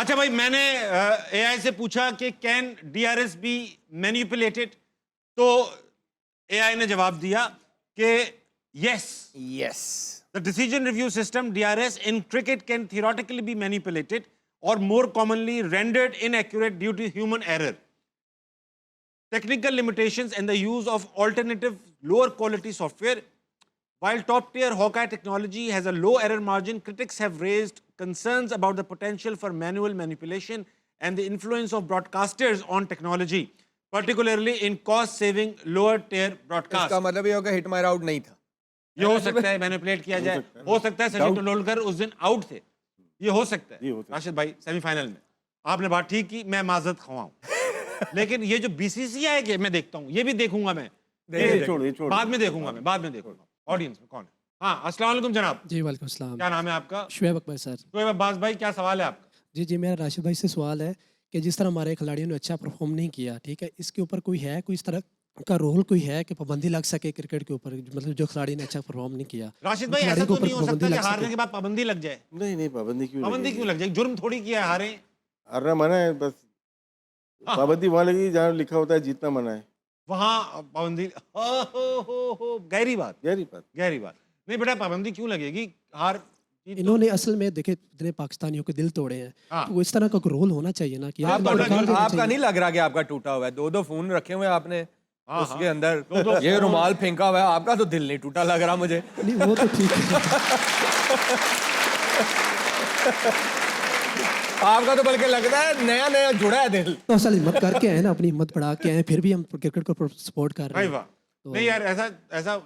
अच्छा भाई, मैंने एआई से पूछा कि कैन डीआरएस बी मैनिपुलेटेड, तो एआई ने जवाब दिया कि yes, yes. The decision review system DRS in cricket can theoretically be manipulated और more commonly rendered inaccurate due to human error. Technical limitations and the use of alternative lower quality software. While top tier Hawkeye technology has a low error margin, critics have raised concerns about the potential for manual manipulation and the influence of broadcasters on technology, particularly in cost saving lower tier broadcast. इसका मतलब ये होगा hit मायर out नहीं था। ये हो सकता है मैनिपुलेट किया जाए, हो सकता है सचिन तेंदुलकर उस दिन आउट थे, ये हो सकता है। राशिद भाई सेमीफाइनल में आपने बात ठीक की, मैं माजरत खवाऊं लेकिन ये जो बीसीसीआई के मैं देखता हूँ, ये भी देखूंगा मैं, बाद में देखूंगा मैं, बाद में देखूंगा ऑडियंस में कौन है। हाँ, अस्सलाम वालेकुम जनाब। जी वालेकुम अस्सलाम। क्या नाम है आपका? शुएब अकबर सर। शुएब अब्बास भाई, क्या सवाल है आपका? जी जी, मेरा राशिद भाई से सवाल है कि जिस तरह हमारे खिलाड़ियों ने अच्छा परफॉर्म नहीं किया, ठीक है, इसके ऊपर कोई है, कोई इस तरह का रोल कोई है कि पाबंदी लग सके क्रिकेट के ऊपर, मतलब जो खिलाड़ी ने अच्छा परफॉर्म नहीं किया? राशिद भाई, ऐसा तो नहीं हो सकता कि हारने के बाद पाबंदी लग जाए? नहीं, पाबंदी क्यों लग जाए? जुर्म थोड़ी किया है, हारना मना है बस। पाबंदी वहाँ लगी जहाँ लिखा होता है जीतना मना है, वहाँ पाबंदी। हो गहरी बात। नहीं बेटा, पाबंदी क्यों लगेगी? हार इन्होंने असल में देखे इतने पाकिस्तानियों के दिल तोड़े हैं, तो वो इस तरह का रोल होना चाहिए ना कि आपका नहीं लग रहा कि आपका टूटा हुआ है? दो फोन रखे हुए आपने उसके अंदर, ये रुमाल फेंका हुआ है, आपका तो दिल नहीं टूटा लग रहा मुझे। नहीं, वो तो ठीक है। आपका तो बल्कि लगता है नया जुड़ा है दिल। तो असल हिम्मत करके आए ना, अपनी हिम्मत बढ़ा के आए, फिर भी हम क्रिकेट को सपोर्ट कर रहे हैं। नहीं यार, ऐसा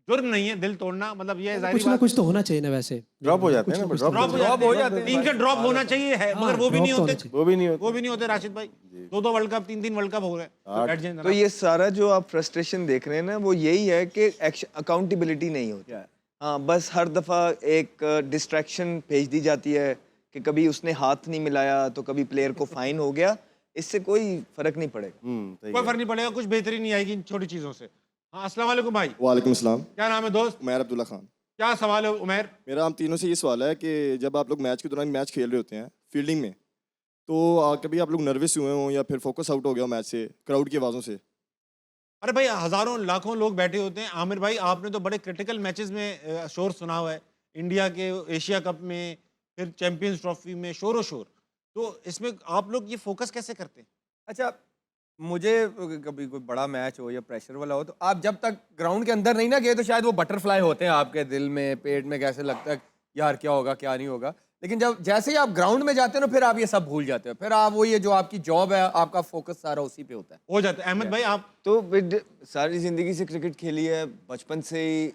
जुर्म नहीं है दिल तोड़ना, मतलब ये कुछ ना कुछ तो होना चाहिए ना। वैसे ड्रॉप हो जाते हैं ना, ड्रॉप हो जाते हैं, 3 से ड्रॉप होना चाहिए है, मगर वो भी नहीं होते, वो भी नहीं होते राशिद भाई। 2 वर्ल्ड कप, 3 वर्ल्ड कप हो रहे हैं। तो ये सारा जो आप फ्रस्ट्रेशन देख रहे हैं ना, वो यही है कि अकाउंटेबिलिटी नहीं होती। हाँ, बस हर दफ़ा एक डिस्ट्रैक्शन भेज दी जाती है कि कभी उसने हाथ नहीं मिलाया तो कभी प्लेयर को फाइन हो गया, इससे कोई फर्क नहीं पड़ेगा। कोई फर्क नहीं पड़ेगा, कुछ बेहतरी नहीं आएगी इन छोटी चीजों से। हाँ, अस्सलाम वालेकुम भाई। वालेकुम सलाम। क्या नाम है दोस्त? उमैर अब्दुल्ला खान। क्या सवाल है उमैर? मेरा हम तीनों से ये सवाल है कि जब आप लोग मैच के दौरान मैच खेल रहे होते हैं फील्डिंग में, तो कभी आप लोग नर्वस हुए हों या फिर फोकस आउट हो गया मैच से क्राउड की आवाज़ों से? अरे भाई, हजारों लाखों लोग बैठे होते हैं। आमिर भाई, आपने तो बड़े क्रिटिकल मैचेस में शोर सुना हुआ है, इंडिया के एशिया कप में, फिर चैंपियंस ट्रॉफी में शोर, तो इसमें आप लोग ये फोकस कैसे करते हैं? अच्छा, मुझे कभी कोई बड़ा मैच हो या प्रेशर वाला हो, तो आप जब तक ग्राउंड के अंदर नहीं ना गए तो शायद वो बटरफ्लाई होते हैं आपके दिल में, पेट में, कैसे लगता है यार क्या होगा क्या नहीं होगा। लेकिन जब जैसे ही आप ग्राउंड में जाते हो ना, फिर आप ये सब भूल जाते हो, फिर आप वो ये जो आपकी जॉब है, आपका फोकस सारा उसी पे होता है, हो जाता है। अहमद भाई, आप तो सारी ज़िंदगी से क्रिकेट खेली है, बचपन से ही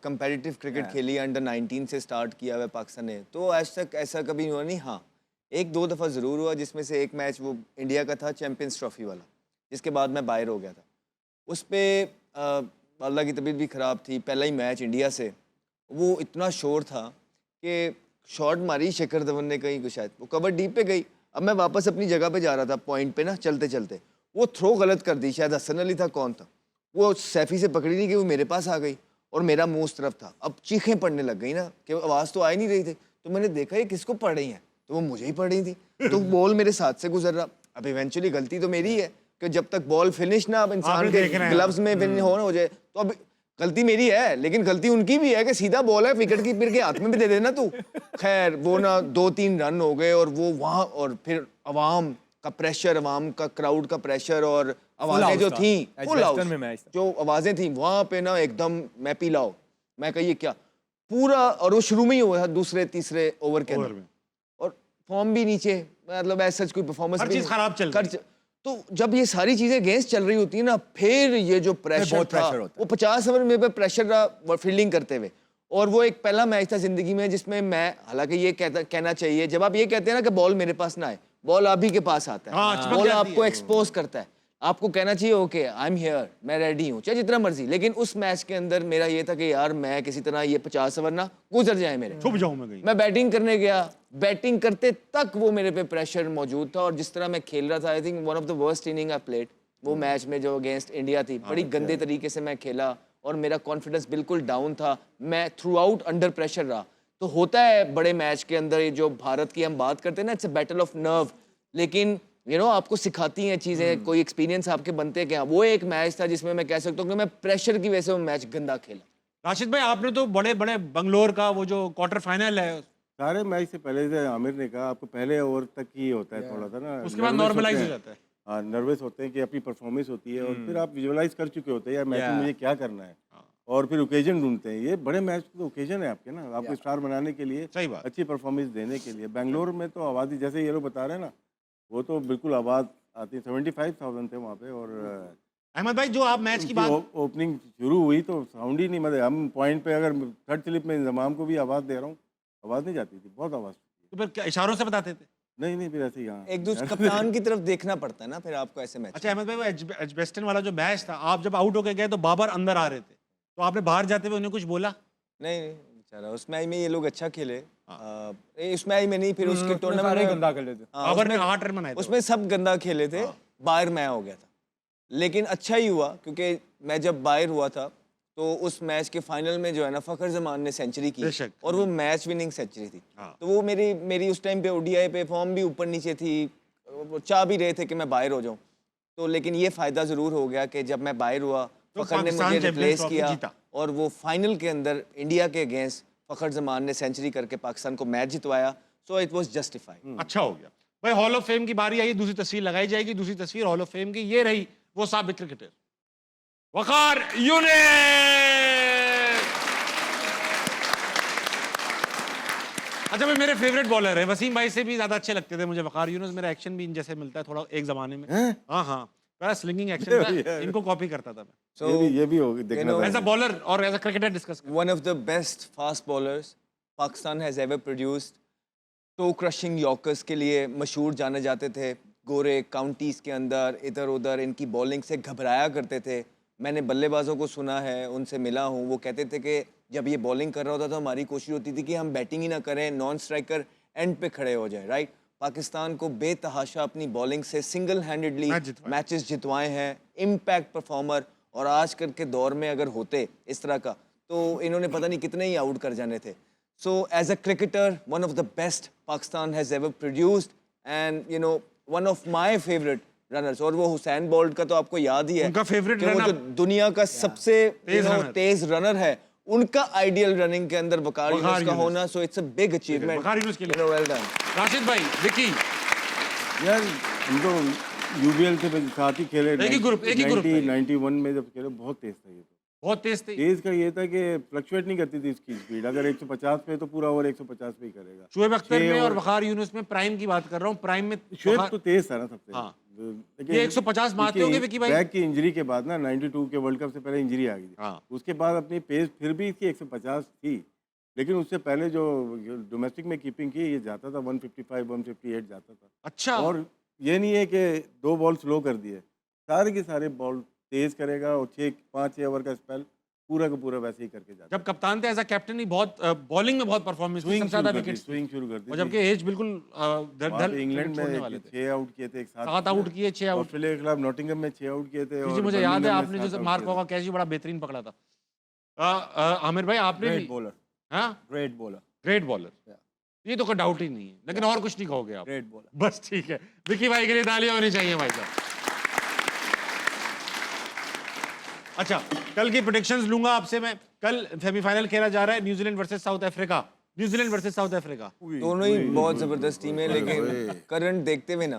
कंपेटिटिव क्रिकेट खेली है, अंडर 19 से स्टार्ट किया हुआ है पाकिस्तान ने, तो आज तक ऐसा कभी हुआ नहीं। हाँ, 1-2 दफ़ा ज़रूर हुआ, जिसमें से एक मैच वो इंडिया का था, चैंपियंस ट्रॉफी वाला, जिसके बाद मैं बाहर हो गया था। उस पर अल्लाह की तबीयत भी ख़राब थी, पहला ही मैच इंडिया से, वो इतना शोर था कि शॉट मारी शिखर धवन ने कहीं को, शायद वो कवर डीप पे गई। अब मैं वापस अपनी जगह पे जा रहा था पॉइंट पे ना, चलते चलते वो थ्रो गलत कर दी, शायद हसन अली था, कौन था वो, सैफी से पकड़ी नहीं कि वो मेरे पास आ गई और मेरा मुंह उस तरफ था। अब चीखें पड़ने लग गई ना कि आवाज़ तो आ ही नहीं रही थी, तो मैंने देखा ये किसको पड़ रही हैं, तो वो मुझे ही पड़ रही थी, तो बॉल मेरे साथ से गुजर रहा। अब इवेंचुअली गलती तो मेरी है कि जब तक बॉल फिनिश ना अब इंसान के ग्लव्स में फिनिश हो जाए, तो अब गलती मेरी है, लेकिन गलती उनकी भी है कि सीधा बॉल है विकेट कीपर के हाथ में भी दे देना तू। खैर वो ना 2-3 रन हो गए, और वो वहाँ, और फिर अवाम का प्रेशर, अवाम का क्राउड का प्रेशर, और आवाज़ें जो थी फुल हाउस, जो आवाज़ें थी वहाँ पे ना एकदम मैं पिलाओ, मैं कहिए क्या पूरा, और वो शुरू में ही हुआ था दूसरे-तीसरे ओवर के अंदर, और फॉर्म भी नीचे, मतलब ऐसा कोई परफॉर्मेंस हर चीज़ खराब चल रही। तो जब ये सारी चीजें अगेंस्ट चल रही होती है ना, फिर ये जो प्रेशर था, वो 50 ओवर में पे प्रेशर रहा फील्डिंग करते हुए, और वो एक पहला मैच था जिंदगी में जिसमें मैं, हालांकि ये कहना चाहिए, जब आप ये कहते हैं ना कि बॉल मेरे पास ना आए, बॉल आप ही के पास आता है, बॉल आपको एक्सपोज करता है, आपको कहना चाहिए ओके आई एम हियर, मैं रेडी हूँ, चाहे जितना मर्जी। लेकिन उस मैच के अंदर मेरा ये था कि यार मैं किसी तरह ये 50 ओवर ना गुजर जाए मेरे, छुप जाऊं मैं बैटिंग करने गया, बैटिंग करते तक वो मेरे पे प्रेशर मौजूद था, और जिस तरह मैं खेल रहा था, I think one of the worst inning I played वो मैच में, जो अगेंस्ट इंडिया थी, बड़ी गंदे तरीके से मैं खेला, और मेरा कॉन्फिडेंस बिल्कुल डाउन था, मैं थ्रू आउट अंडर प्रेशर रहा। तो होता है बड़े मैच के अंदर, ये जो भारत की हम बात करते हैं ना, it's a battle of nerve, लेकिन आपको सिखाती हैं चीज़ें, कोई एक्सपीरियंस आपके बनते हैं क्या। वो एक मैच था जिसमें मैं कह सकता हूँ कि मैं प्रेशर की वजह से वो मैच गंदा खेला। राशिद भाई, आपने तो बड़े बड़े बंगलोर का वो जो क्वार्टर फाइनल है, सारे मैच से पहले से आमिर ने कहा आपको पहले ओवर तक ही होता है थोड़ा सा ना, उसके बाद nervous नॉर्मलाइज होते हो हैं। जाता है। हाँ, नर्वस होते हैं कि अपनी परफॉर्मेंस होती है और फिर आप विजुअलाइज कर चुके होते हैं यार मैच में मुझे क्या करना है, और फिर ओकेजन ढूंढते हैं। ये बड़े मैच तो ओकेजन है आपके ना, आपको स्टार बनाने के लिए, सही बात। अच्छी परफॉर्मेंस देने के लिए। बेंगलोर में तो आवाज़ ही, जैसे ये लोग बता रहे हैं ना, वो तो बिल्कुल आवाज़ आती है। 75,000 थे वहाँ पे, और अहमद भाई, जो आप मैच की बात, ओपनिंग शुरू हुई तो साउंड ही नहीं, मतलब हम पॉइंट पे अगर थर्ड स्लिप में इंजमाम को भी आवाज़ दे रहा हूँ, आवाज़ नहीं जाती थी, बहुत आवाज़। तो फिर क्या इशारों से बताते थे? नहीं फिर ऐसे ही हाँ एक दूसरे कप्तान की तरफ देखना पड़ता है ना फिर आपको ऐसे मैच। अच्छा अहमद भाई, वो एजबेस्टन वाला जो मैच था, आप जब आउट होके गए तो बाबर अंदर आ रहे थे, तो आपने बाहर जाते हुए उन्हें कुछ बोला? नहीं बेचारा, उस मैच में ये लोग अच्छा खेले, इस मैच में नहीं, फिर उसके टूर्नामेंट सारे में गंदा खेले थे। हाँ, बाबर ने उसमें 8 रन बनाए थे। उसमें सब गंदा खेले थे, बाहर मैं हो गया था। लेकिन अच्छा ही हुआ, क्योंकि मैं जब बाहर हुआ था तो उस मैच के फाइनल में जो है ना, फ़खर जमान ने सेंचुरी की, बेशक। और वो मैच विनिंग सेंचुरी थी। हाँ। तो वो मेरी उस टाइम पे ओडीआई पे फॉर्म भी ऊपर नीचे थी, वो चाह भी रहे थे कि मैं बाहर हो जाऊं, तो लेकिन ये फ़ायदा ज़रूर हो गया कि जब मैं बाहर हुआ, तो फ़खर ने पाकिस्तान मुझे चैंपियंस रिप्लेस ट्रॉफी किया, जीता। और वो फाइनल के अंदर इंडिया के अगेंस्ट फ़खर जमान ने सेंचुरी करके पाकिस्तान को मैच जितवाया। So it was justified. अच्छा हो गया भाई। हॉल ऑफ फेम की बारी आई, दूसरी तस्वीर लगाई जाएगी। दूसरी तस्वीर हॉल ऑफ फेम की ये रही, वो साबिक क्रिकेटर वकार यूनिस। अच्छा भाई, मेरे फेवरेट बॉलर है, वसीम भाई से भी ज्यादा अच्छे लगते थे मुझे वकार यूनिस। मेरा एक्शन भी इन जैसे मिलता है थोड़ा एक जमाने में। हाँ हाँ, बड़ा स्लिंगिंग एक्शन था, इनको कॉपी करता था मैं। ये भी होगी देखना एज अ बॉलर और as a cricketer discuss. One of the best fast bowlers Pakistan has ever produced. तो क्रशिंग यॉर्कर्स के लिए मशहूर जाने जाते थे। गोरे काउंटीज़ के अंदर इधर उधर इनकी बॉलिंग से घबराया करते थे। मैंने बल्लेबाजों को सुना है, उनसे मिला हूँ, वो कहते थे कि जब ये बॉलिंग कर रहा होता तो हमारी कोशिश होती थी कि हम बैटिंग ही ना करें, नॉन स्ट्राइकर एंड पे खड़े हो जाए। राइट, पाकिस्तान को बेतहाशा अपनी बॉलिंग से सिंगल हैंडेडली मैचेस जितवाए हैं, इम्पैक्ट परफॉर्मर। और आजकल के दौर में अगर होते इस तरह का, तो इन्होंने पता नहीं कितने ही आउट कर जाने थे। So as a cricketer, one of the best Pakistan has ever produced, and one of my favorite runners। और वो हुसैन बोल्ट का तो आपको याद ही है, उनका favorite कि वो runner। जो दुनिया का सबसे तेज रनर है, उनका आइडियल रनिंग के अंदर वकार यूनुस का होना। So it's a big achievement, Waqar Younis के लिए वेल डन। राशिद भाई, विकी, यार हम तो यूबीएल के साथ ही खेले, एक ही ग्रुप था। 91 में जब खेले, बहुत तेज था ये तो। बहुत तेज थी। तेज का ये था कि फ्लक्चुएट नहीं करती थी इसकी स्पीड। अगर 150 पे तो पूरा ओवर 150 पे ही करेगा। शुएब अख्तर में और और वकार यूनुस में प्राइम की बात कर रहा हूँ। प्राइम में शुएब वकार- तो तेज था ना सबसे। हाँ। लेकिन ये 150 मारते होंगे विकी भाई? बैक की इंजरी के बाद ना, 92 के वर्ल्ड कप से पहले इंजरी आ गई थी। हाँ। उसके बाद अपनी पेस फिर भी इसकी 150 थी, लेकिन उससे पहले जो डोमेस्टिक में कीपिंग की, ये जाता था 155 158 जाता था। अच्छा। और ये नहीं है कि 2 बॉल स्लो कर दिए, सारे के सारे बॉल तेज करेगा, और 5-6 ओवर का स्पेल पूरा का पूरा वैसे ही करके जाता। जब कप्तान थे एज अ कैप्टन ही बहुत बॉलिंग में बहुत परफॉर्मेंस की, सबसे ज्यादा विकेट्स, स्विंग शुरू कर दी और जबकि एज बिल्कुल वहाँ पे इंग्लैंड छोड़ने में वाले थे। 6 आउट किए थे एक साथ, 7 आउट किए, 6 आउट। ऑस्ट्रेलिया के खिलाफ नॉटिंघम में 6 आउट किए थे, जी और मुझे याद है, बर्मिंघम में आपने 7 जो आउट मार्क किए थे। होगा कैच भी बड़ा बेहतरीन पकड़ा था। आमिर भाई, आपने ग्रेट भी, बॉलर, हाँ, ग्रेट बॉलर, ग्रेट बॉलर, ये तो कोई डाउट ही नहीं है। लेकिन और कुछ नहीं कहोगे आप? Great bowler. बस ठीक है, विकी भाई के लिए तालियां होनी चाहिए भाई साहब। अच्छा, कल की प्रेडिक्शंस लूंगा आपसे मैं। कल सेमीफाइनल खेला जा रहा है, New Zealand versus south Africa. New Zealand versus south Africa. दोनों ही बहुत जबरदस्त टीम है, लेकिन करंट देखते हुए ना,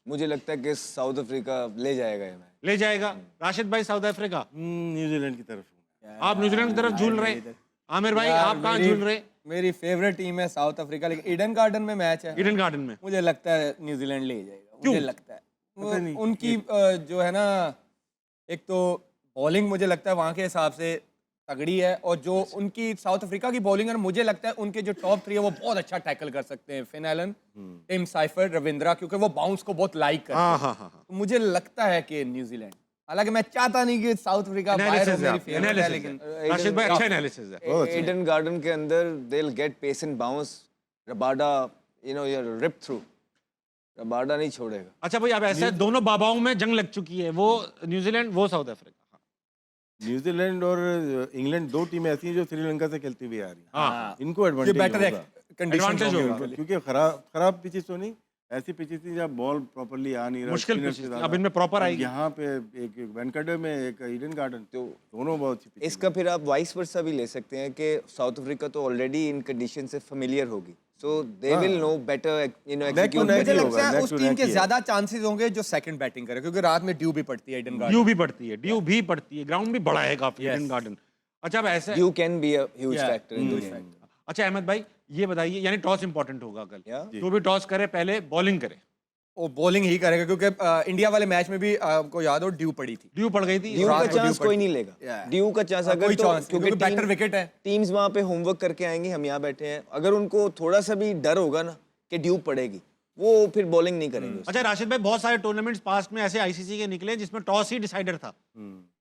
मुझे लगता है कि साउथ अफ्रीका ले जाएगा ये मैच। ले जाएगा। राशिद भाई, साउथ अफ्रीका, न्यूजीलैंड की तरफ हूँ। आप न्यूजीलैंड की तरफ झूल रहे। आमिर भाई, यार, आप कहाँ मेरी- झूल रहे? मेरी फेवरेट टीम है साउथ अफ्रीका, लेकिन ईडन गार्डन में मैच है, ईडन गार्डन में। मुझे लगता है न्यूजीलैंड ले जाएगा। क्यों? मुझे लगता है पता नहीं। उनकी जो है ना, एक तो बॉलिंग मुझे लगता है वहाँ के हिसाब से तगड़ी है, और जो उनकी साउथ अफ्रीका की बॉलिंग है, मुझे लगता है उनके जो टॉप 3 है वो बहुत अच्छा टैकल कर सकते हैं। Finn Allen, Tim Seifert, Ravindra, क्योंकि वो बाउंस को बहुत लाइक करते हाँ हैं। हाँ हाँ। तो मुझे लगता है कि न्यूजीलैंड, हालांकि मैं चाहता नहीं कि साउथ अफ्रीका बाहर हो, Analysis है मेरी आप, फेवरेट है, analysis लेकिन है। राशिद भाई, अच्छा एनालिसिस है। ईडन गार्डन के अंदर they will get pace and bounce. Rabada your rip through, Rabada नहीं छोड़ेगा। अच्छा भाई, अब ऐसा है, दोनों बाबाओं में जंग लग चुकी है, वो न्यूजीलैंड, वो साउथ अफ्रीका। न्यूजीलैंड और इंग्लैंड 2 टीमें ऐसी हैं जो श्रीलंका से खेलती हुई आ रही हैं। हाँ इनको ये एडवांटेज बेटर होगा कंडीशन Advantage होगा। होगी क्योंकि खराब पिचेस तो नहीं, ऐसी पिचेस थी जहाँ बॉल प्रॉपर्ली आ नहीं रहा, मुश्किल spinner pitches से थी, ज़्यादा। अब इनमें proper अब आएगी। यहाँ पे एक वैनकड़े में एक ईडन गार्डन, तो दोनों बहुत अच्छी pitches इसका फिर आप वाइस वर्सा भी ले सकते हैं कि साउथ अफ्रीका तो ऑलरेडी इन कंडीशन से फेमिलियर होगी, so they will know better Neck to neck मुझे ही लगता होगा, है neck उस to टीम neck के ही है। ज्यादा चांसेस होंगे जो सेकंड बैटिंग करे, क्योंकि रात में ड्यू भी पड़ती है ईडन गार्डन। ड्यू भी पड़ती है, ड्यू भी पड़ती है, ग्राउंड भी बड़ा है काफी Yes. Eden garden. अच्छा अब ऐसे you can be a huge Yeah, factor in the game. अच्छा अहमद भाई ये बताइए, यानी टॉस इंपॉर्टेंट होगा कल, Yeah. जो भी टॉस करे पहले बॉलिंग करे। वो बॉलिंग ही करेगा, क्योंकि इंडिया वाले मैच में भी आपको याद हो ड्यू पड़ी थी। ड्यू पड़ गई थी। ड्यू रात का को चांस ड्यू कोई पड़ती नहीं है। लेगा, Yeah. ड्यू का चांस अगर कोई तो चांस क्योंकि बेटर विकेट है। टीम्स वहाँ पे होमवर्क करके आएंगी, हम यहाँ बैठे हैं, अगर उनको थोड़ा सा भी डर होगा ना कि ड्यू पड़ेगी, वो फिर बॉलिंग नहीं करेंगे। अच्छा राशिद भाई, बहुत सारे टूर्नामेंट्स पास्ट में ऐसे आईसीसी के निकले जिसमें टॉस ही डिसाइडर था,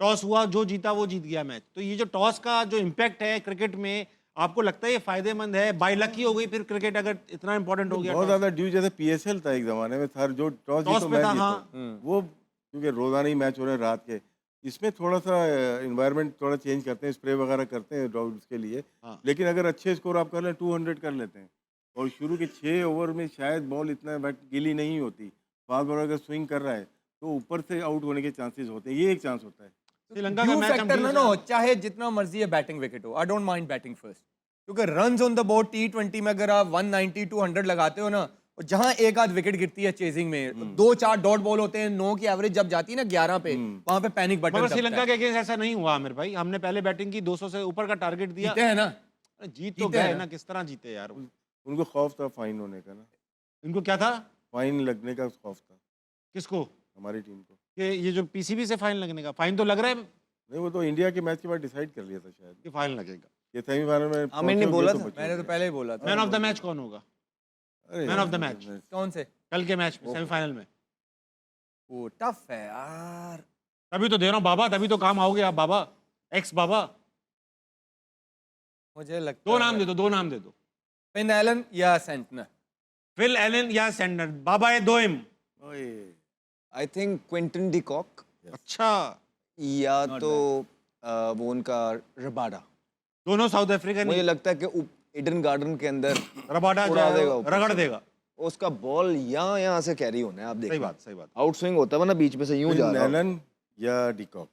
टॉस हुआ, जो जीता वो जीत गया मैच। तो ये जो टॉस का जो इम्पैक्ट है क्रिकेट में, आपको लगता है ये फायदेमंद है? बाय लकी हो गई फिर क्रिकेट अगर इतना इंपॉर्टेंट हो गया बहुत toss? ज़्यादा ड्यू, जैसे पीएसएल था एक ज़माने में, सर जो टॉस टॉस जीतो पे मैच था, जीतो, हाँ। वो क्योंकि रोज़ाना ही मैच हो रहे हैं रात के, इसमें थोड़ा सा इन्वायरमेंट थोड़ा चेंज करते हैं, स्प्रे वगैरह करते हैं ड्राउट्स के लिए, हाँ। लेकिन अगर अच्छे स्कोर आप कर लें 200 कर लेते हैं, और शुरू के 6 ओवर में शायद बॉल इतना गीली नहीं होती, फास्ट बॉलर अगर स्विंग कर रहा है तो ऊपर से आउट होने के चांसेस होते हैं, ये एक चांस होता है। श्रीलंका का ड्यू मैच हम फैक्टर ड्यू ना से- हो, चाहे जितना मर्जी है बैटिंग विकेट हो, I don't mind batting first, क्योंकि runs on the board T20 में अगर आप 190 200 लगाते हो ना, और जहां एक आध विकेट गिरती है चेजिंग में, 2-4 डॉट बॉल होते हैं, 9 की एवरेज जब जाती है ना 11 पे, वहां पे पैनिक बटन मगर दबता श्रीलंका है। के अगेंस्ट ऐसा नहीं हुआ आमिर भाई, हमने पहले बैटिंग की 200 से ऊपर का टारगेट दिया, जीते हैं ना। अरे जीत तो जीते हैं गए ना। ना, किस तरह जीते यार। उनको खौफ था फाइन होने का ना, इनको क्या था, फाइन लगने का खौफ था किसको, हमारी टीम को। कि ये जो पीसीबी से फाइन लगने का, फाइन तो लग रहा है नहीं, वो तो इंडिया के मैच के बाद डिसाइड कर लिया था शायद, कि फाइन लगेगा। ये सेमीफाइनल में आमिर ने पहुंचोगे बोला तो था। बचोगे। मैंने तो पहले ही बोला था। मैन ऑफ द मैच कौन होगा अरे मैन यार, ऑफ द मैच? कौन से? कल के मैच में, सेमीफाइनल में। वो टफ है यार। तभी तो दे रहा हूँ बाबा, तभी तो काम आओगे आप बाबा, एक्स बाबा। मुझे लगता दो नाम दे दो, दो नाम दे दो, फिन एलन या सेंटनर। फिल एलन या सैंडर। बाबा है दो एम। ओए, I think Quinton de Kock अच्छा, या तो वो उनका रबाडा, दोनों साउथ अफ्रीकन। मुझे लगता है कि ईडन गार्डन के अंदर रबाडा जो उड़ा है, देगा ऊपर रगड़ से। देगा। उसका बॉल यहाँ से कैरी होना है, आप सही देखिए। बात, सही बात। आउट स्विंग होता है ना बीच में से यूं जा फिन रहा है। एलन या डिकॉक।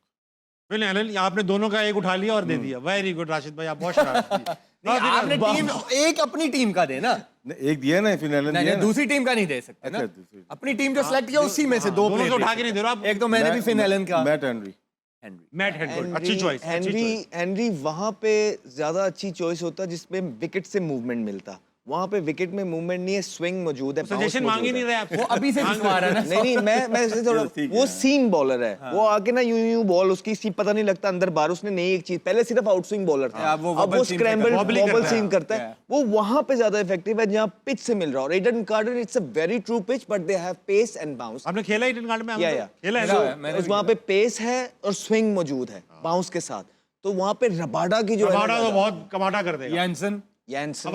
फिल एलन, आपने दोनों का एक उठा लिया और दे दिया। वेरी गुड राशिद भाई, आप बहुत शरारती। नहीं, आपने टीम एक अपनी टीम का देना। नहीं, एक दिया ना फिन एलन नहीं, दिया नहीं, ना। दूसरी टीम का नहीं दे सकते ना। अच्छा, दूसरी। अपनी टीम जो सेलेक्ट किया उसी में से दो दोनों से player उठा दे के नहीं दे रहा आप। एक तो मैंने भी फिन एलन का। Matt Henry. मैट हेनरी, अच्छी चॉइस, अच्छी चॉइस। हेनरी वहां पे ज्यादा अच्छी चॉइस होता जिसमें विकेट से मूवमेंट मिलता। वहां पे विकेट में मूवमेंट नहीं है, स्विंग मौजूद है, bounce सजेशन मांग ही मौजूद नहीं है। रहे आप। वो अभी से जिसवा रहा है ना। नहीं नहीं, मैं ऐसे थोड़ा, ठीक है। वो सीम बॉलर है, वो आके ना यूं बॉल उसकी सी पता नहीं लगता अंदर बाहर, उसने नहीं एक चीज, पहले सिर्फ आउट स्विंग बॉलर था, अब वो अब वो wobble seam स्क्रैम्बल करता है, wobbly बॉबल करता है। सीम करता है। वो वहां पे ज्यादा इफेक्टिव है जहां पिच से मिल रहा है। और Eden Garden it's a very true pitch, but they have pace and bounce. आपने खेला ईडन गार्डन में? या खेला है खेला ना? है, मैंने भी वहां पे पेस है और स्विंग मौजूद है बाउंस के साथ, तो वहां पे रबाडा की जो है ना रबाडा तो ज्यादा- बहुत कमाटा कर देगा। यानसन। यानसन, अब